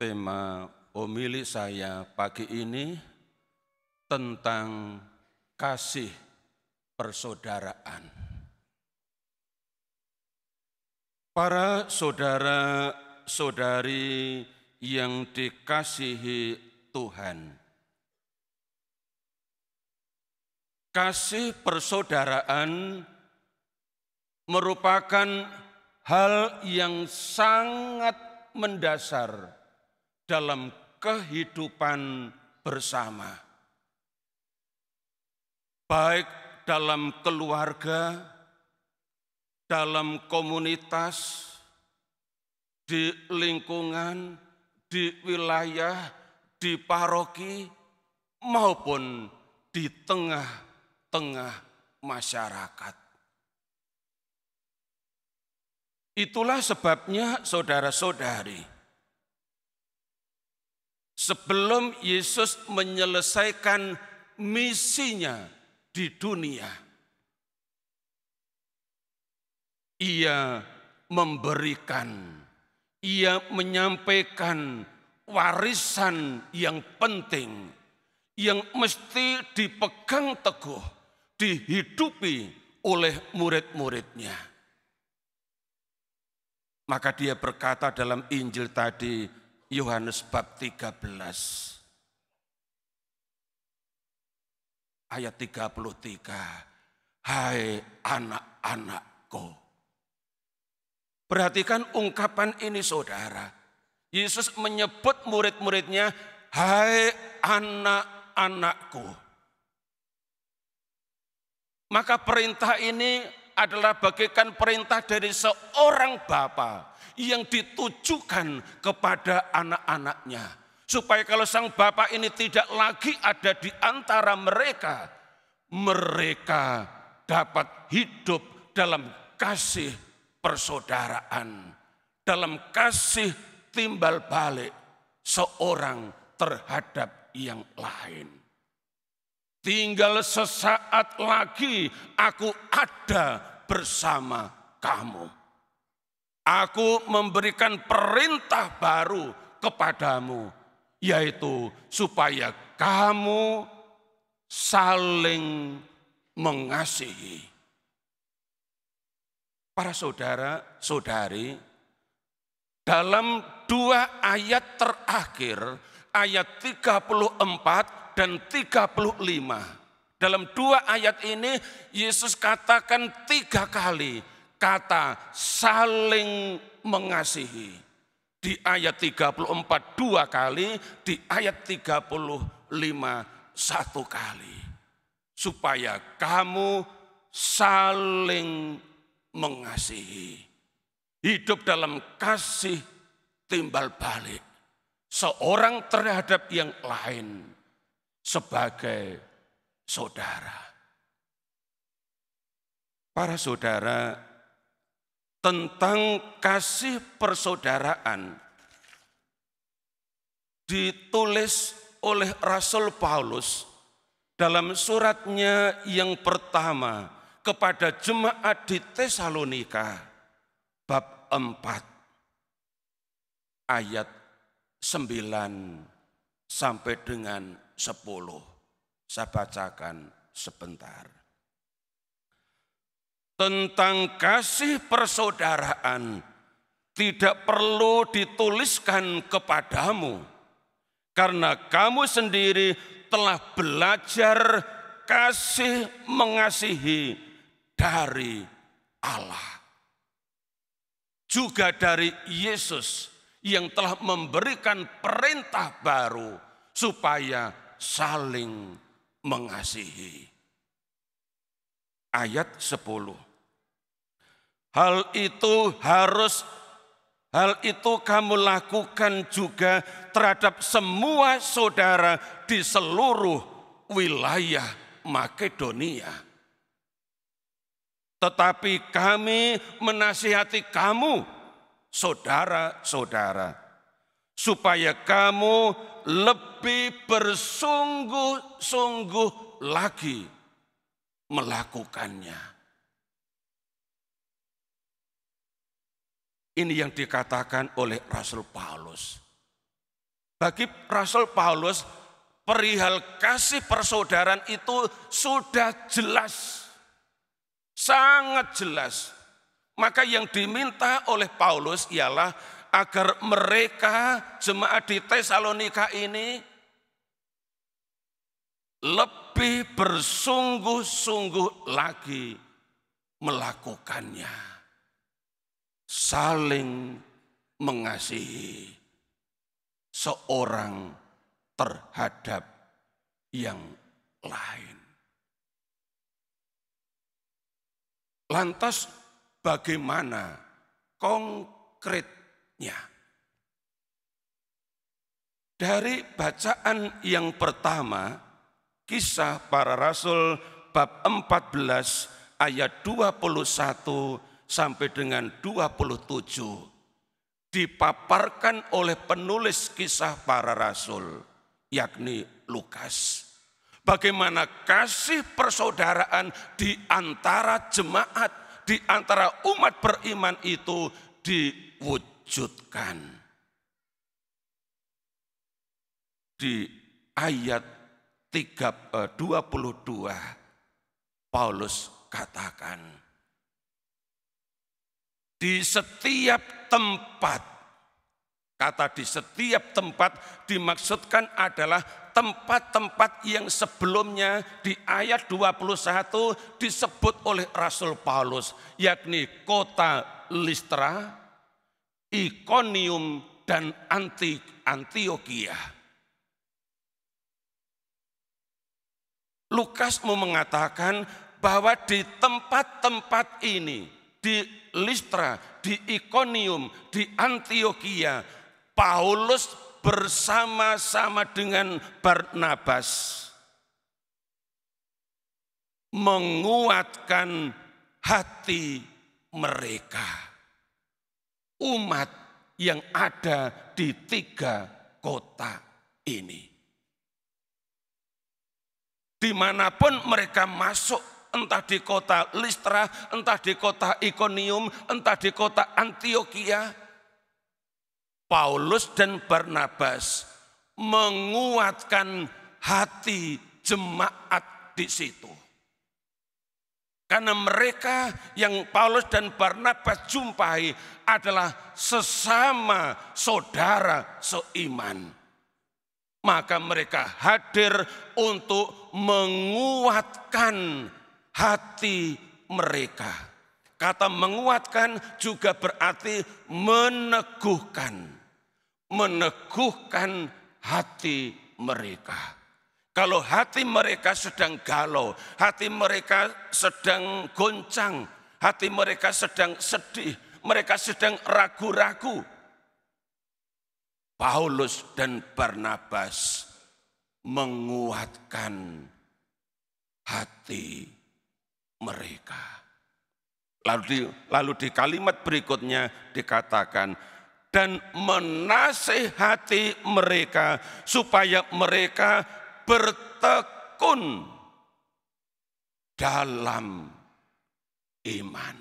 Tema homili saya pagi ini tentang kasih persaudaraan. Para saudara-saudari yang dikasihi Tuhan, kasih persaudaraan merupakan hal yang sangat mendasar dalam kehidupan bersama, baik dalam keluarga, dalam komunitas, di lingkungan, di wilayah, di paroki, maupun di tengah-tengah masyarakat. Itulah sebabnya saudara-saudari, sebelum Yesus menyelesaikan misinya di dunia, Ia memberikan, Ia menyampaikan warisan yang penting, yang mesti dipegang teguh, dihidupi oleh murid-muridnya. Maka dia berkata dalam Injil tadi, Yohanes bab 13 ayat 33, hai anak-anakku. Perhatikan ungkapan ini saudara. Yesus menyebut murid-muridnya, hai anak-anakku. Maka perintah ini adalah bagaikan perintah dari seorang bapa yang ditujukan kepada anak-anaknya. Supaya kalau sang bapa ini tidak lagi ada di antara mereka, mereka dapat hidup dalam kasih persaudaraan, dalam kasih timbal balik seorang terhadap yang lain. Tinggal sesaat lagi aku ada bersama kamu. Aku memberikan perintah baru kepadamu, yaitu supaya kamu saling mengasihi. Para saudara-saudari, dalam dua ayat terakhir, ayat 34 dan 35. Dalam dua ayat ini Yesus katakan 3 kali kata saling mengasihi. Di ayat 34 2 kali, di ayat 35 1 kali. Supaya kamu saling mengasihi. Hidup dalam kasih timbal balik. Seorang terhadap yang lain sebagai saudara. Para saudara, tentang kasih persaudaraan ditulis oleh Rasul Paulus dalam suratnya yang pertama kepada jemaat di Tesalonika bab 4 ayat 9 sampai dengan 10. Saya bacakan sebentar. Tentang kasih persaudaraan tidak perlu dituliskan kepadamu, karena kamu sendiri telah belajar kasih mengasihi dari Allah. Juga dari Yesus yang telah memberikan perintah baru supaya saling mengasihi. Ayat 10. Hal itu kamu lakukan juga terhadap semua saudara di seluruh wilayah Makedonia. Tetapi kami menasihati kamu, saudara-saudara, supaya kamu lebih bersungguh-sungguh lagi melakukannya. Ini yang dikatakan oleh Rasul Paulus. Bagi Rasul Paulus, perihal kasih persaudaraan itu sudah jelas, sangat jelas. Maka yang diminta oleh Paulus ialah agar mereka jemaat di Tesalonika ini lebih bersungguh-sungguh lagi melakukannya, saling mengasihi seorang terhadap yang lain. Lantas bagaimana konkretnya? Dari bacaan yang pertama, Kisah Para Rasul bab 14 ayat 21 sampai dengan 27 dipaparkan oleh penulis Kisah Para Rasul, yakni Lukas. Bagaimana kasih persaudaraan di antara jemaat, di antara umat beriman itu diwujudkan. Di ayat 22 Paulus katakan, di setiap tempat, kata di setiap tempat dimaksudkan adalah tempat-tempat yang sebelumnya di ayat 21 disebut oleh Rasul Paulus, yakni kota Listra, Ikonium, dan Antiokhia. Lukas mau mengatakan bahwa di tempat-tempat ini, di Listra, di Ikonium, di Antiokhia, Paulus bersama-sama dengan Barnabas menguatkan hati mereka, umat yang ada di 3 kota ini. Dimanapun mereka masuk, entah di kota Listra, entah di kota Ikonium, entah di kota Antiokhia, Paulus dan Barnabas menguatkan hati jemaat di situ. Karena mereka yang Paulus dan Barnabas jumpai adalah sesama saudara seiman. Maka mereka hadir untuk menguatkan hati mereka. Kata menguatkan juga berarti meneguhkan. Meneguhkan hati mereka. Kalau hati mereka sedang galau, hati mereka sedang goncang, hati mereka sedang sedih, mereka sedang ragu-ragu, Paulus dan Barnabas menguatkan hati mereka. Lalu di kalimat berikutnya dikatakan, dan menasihati mereka supaya mereka bertekun dalam iman.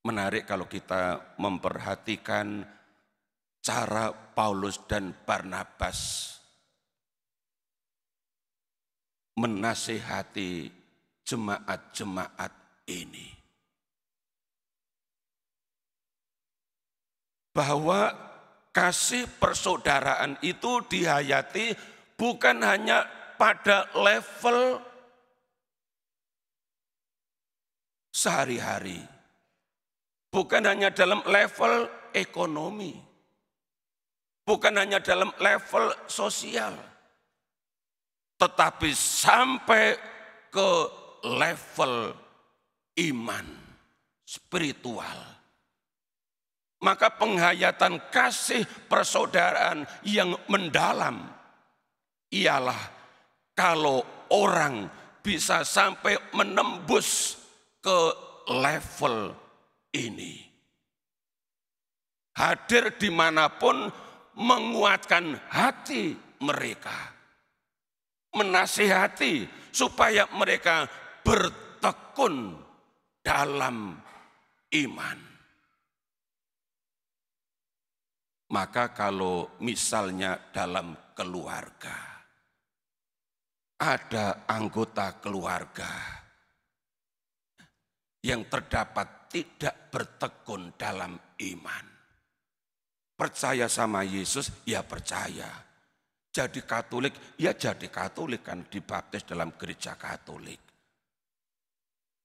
Menarik kalau kita memperhatikan cara Paulus dan Barnabas menasihati jemaat-jemaat ini. Bahwa kasih persaudaraan itu dihayati bukan hanya pada level sehari-hari. Bukan hanya dalam level ekonomi. Bukan hanya dalam level sosial, tetapi sampai ke level iman, spiritual. Maka penghayatan kasih persaudaraan yang mendalam ialah kalau orang bisa sampai menembus ke level ini. Hadir dimanapun, menguatkan hati mereka, menasihati supaya mereka bertekun dalam iman. Maka kalau misalnya dalam keluarga, ada anggota keluarga yang terdapat tidak bertekun dalam iman. Percaya sama Yesus, ya percaya. Jadi Katolik, ya jadi Katolik, kan dibaptis dalam gereja Katolik.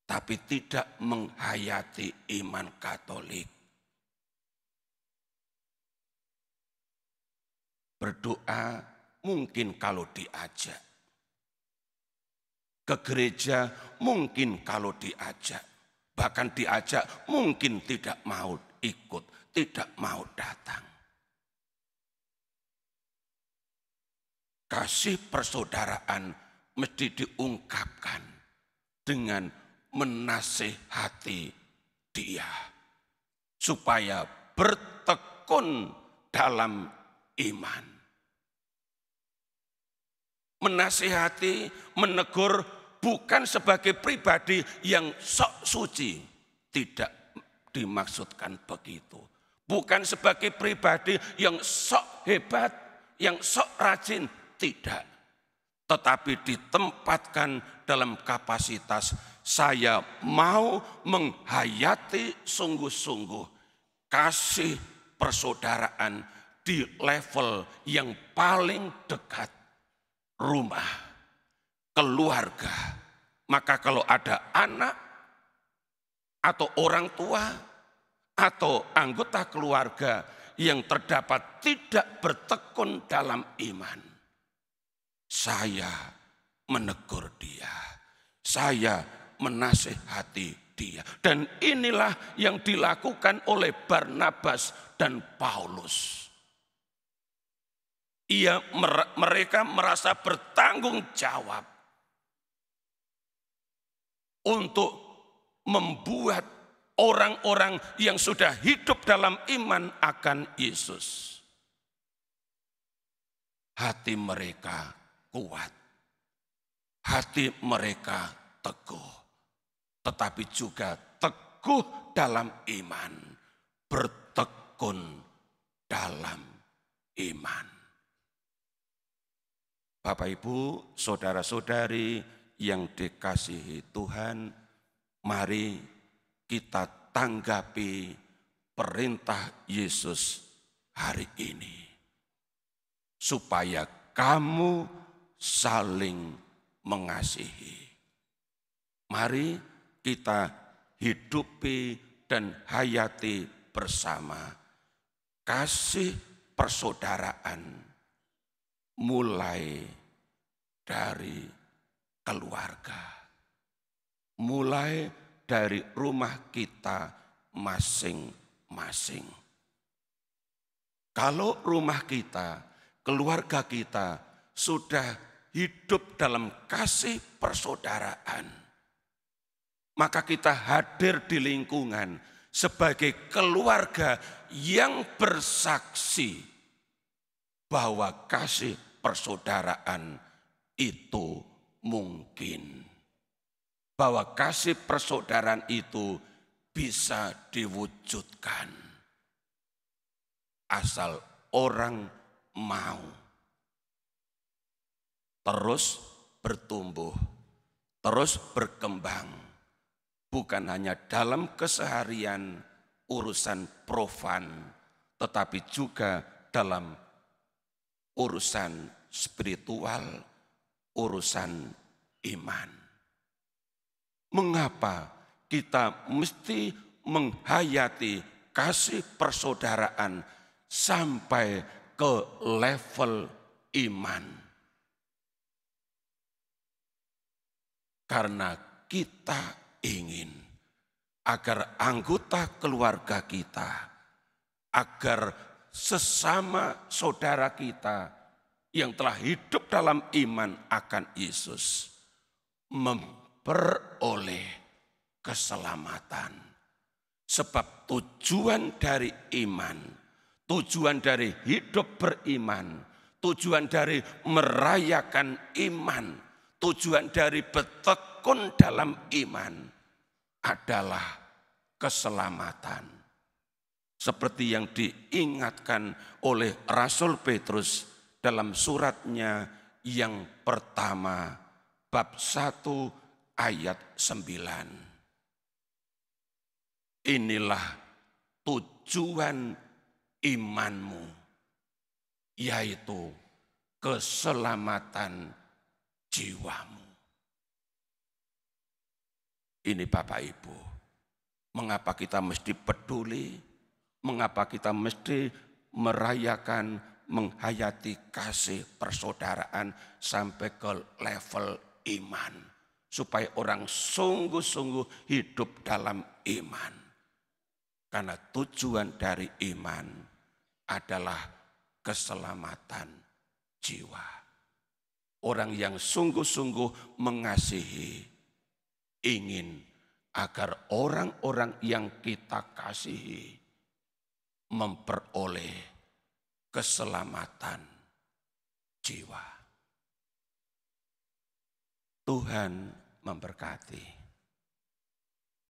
Tapi tidak menghayati iman Katolik. Berdoa mungkin kalau diajak. Ke gereja mungkin kalau diajak. Bahkan diajak mungkin tidak mau ikut, tidak mau datang. Kasih persaudaraan mesti diungkapkan dengan menasihati dia. Supaya bertekun dalam iman. Menasihati, menegur bukan sebagai pribadi yang sok suci. Tidak dimaksudkan begitu. Bukan sebagai pribadi yang sok hebat, yang sok rajin. Tidak. Tetapi ditempatkan dalam kapasitas saya mau menghayati sungguh-sungguh kasih persaudaraan di level yang paling dekat. Rumah, keluarga. Maka kalau ada anak atau orang tua atau anggota keluarga yang terdapat tidak bertekun dalam iman, saya menegur dia, saya menasihati dia. Dan inilah yang dilakukan oleh Barnabas dan Paulus. Mereka merasa bertanggung jawab untuk membuat orang-orang yang sudah hidup dalam iman akan Yesus. Hati mereka kuat, hati mereka teguh, tetapi juga teguh dalam iman, bertekun dalam iman. Bapak, Ibu, saudara-saudari yang dikasihi Tuhan, mari kita tanggapi perintah Yesus hari ini. Supaya kamu saling mengasihi. Mari kita hidupi dan hayati bersama kasih persaudaraan. Mulai dari keluarga, mulai dari rumah kita masing-masing. Kalau rumah kita, keluarga kita sudah hidup dalam kasih persaudaraan, maka kita hadir di lingkungan sebagai keluarga yang bersaksi bahwa kasih persaudaraan itu mungkin. Bahwa kasih persaudaraan itu bisa diwujudkan. Asal orang mau terus bertumbuh, terus berkembang. Bukan hanya dalam keseharian urusan profan, tetapi juga dalam urusan spiritual, urusan iman. Mengapa kita mesti menghayati kasih persaudaraan sampai ke level iman? Karena kita ingin agar anggota keluarga kita, agar sesama saudara kita yang telah hidup dalam iman akan Yesus memperoleh keselamatan. Sebab tujuan dari iman, tujuan dari hidup beriman, tujuan dari merayakan iman, tujuan dari bertekun dalam iman adalah keselamatan. Seperti yang diingatkan oleh Rasul Petrus dalam suratnya yang pertama, bab 1 ayat 9. Inilah tujuan imanmu, yaitu keselamatan jiwamu. Ini Bapak Ibu, mengapa kita mesti peduli, mengapa kita mesti merayakan, menghayati kasih persaudaraan sampai ke level iman. Supaya orang sungguh-sungguh hidup dalam iman. Karena tujuan dari iman adalah keselamatan jiwa. Orang yang sungguh-sungguh mengasihi, ingin agar orang-orang yang kita kasihi memperoleh keselamatan jiwa. Tuhan memberkati.